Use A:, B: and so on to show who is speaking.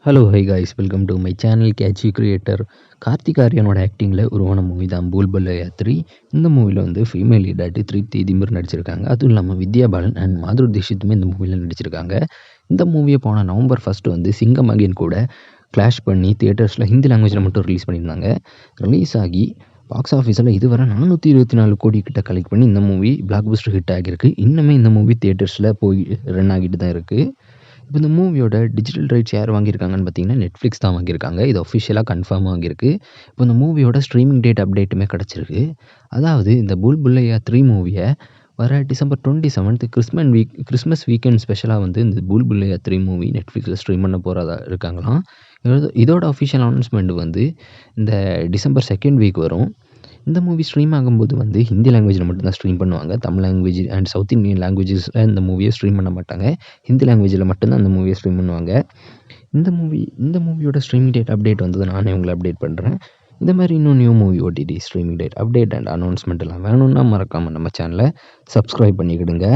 A: Hello hi guys welcome to my channel catchy creator. Karthik ஆர்யனோட ஆக்டிங்கில் உருவான மூவி தான் பூல் புல்லையா 3. இந்த மூவியில் வந்து ஃபீமேல் லீடாட்டி திருப்தி திமிர் நடிச்சிருக்காங்க. அதுவும் இல்லாமல் வித்யா பாலன் அண்ட் மாதுரி தீஷித்துமே இந்த மூவியில் நடிச்சிருக்காங்க. இந்த மூவியை போன நவம்பர் 1 வந்து சிங்கம் அகேன் கூட கிளாஷ் பண்ணி தியேட்டர்ஸில் ஹிந்தி லாங்குவேஜில் மட்டும் ரிலீஸ் பண்ணியிருந்தாங்க. ரிலீஸ் ஆகி பாக்ஸ் ஆஃபீஸில் இதுவரை 424 கோடி கிட்ட கலெக்ட் பண்ணி இந்த மூவி பிளாக் பஸ்டர் ஹிட் ஆகியிருக்கு. இன்னுமே இந்த மூவி தியேட்டர்ஸில் போய் ரன் ஆகிட்டு தான் இருக்குது. இப்போ இந்த மூவியோட டிஜிட்டல் ரைட்ஸ் யார் வாங்கியிருக்காங்கன்னு பார்த்தீங்கன்னா நெட்ஃப்ளிக்ஸ் தான் வாங்கியிருக்காங்க. இது அஃபிஷியலாக கன்ஃபார்மாக வாங்கியிருக்கு. இப்போ இந்த மூவியோட ஸ்ட்ரீமிங் டேட் அப்டேட்டுமே கிடச்சிருக்கு. அதாவது இந்த பூல் புல்லையா 3 மூவியை வர டிசம்பர் 27 கிறிஸ்மஸ் வீக்கெண்ட் ஸ்பெஷலாக வந்து இந்த பூல் புல்லையா 3 மூவி நெட்ஃப்ளிக்ஸில் ஸ்ட்ரீம் பண்ண போகிறதா இருக்காங்களாம். இதோட அஃபிஷியல் அனௌன்ஸ்மெண்ட் வந்து இந்த டிசம்பர் 2 வீக் வரும். இந்த மூவி ஸ்ட்ரீம் ஆகும்போது வந்து ஹிந்தி லாங்குவேஜில் மட்டும்தான் ஸ்ட்ரீம் பண்ணுவாங்க. Tamil language and south Indian லாங்குவேஜஸில் இந்த மூவியை ஸ்ட்ரீம் பண்ண மாட்டாங்க. ஹிந்தி லாங்குவேஜில் மட்டும்தான் அந்த மூவியை ஸ்ட்ரீம் பண்ணுவாங்க. இந்த மூவியோட ஸ்ட்ரீமிங் டேட் அப்டேட் வந்தது நானே உங்களை அப்டேட் பண்ணுறேன். இந்த மாதிரி இன்னும் new movie OTT streaming date update and announcement எல்லாம் வேணும்னா மறக்காமல் நம்ம சேனலை சப்ஸ்கிரைப் பண்ணிக்கிடுங்க.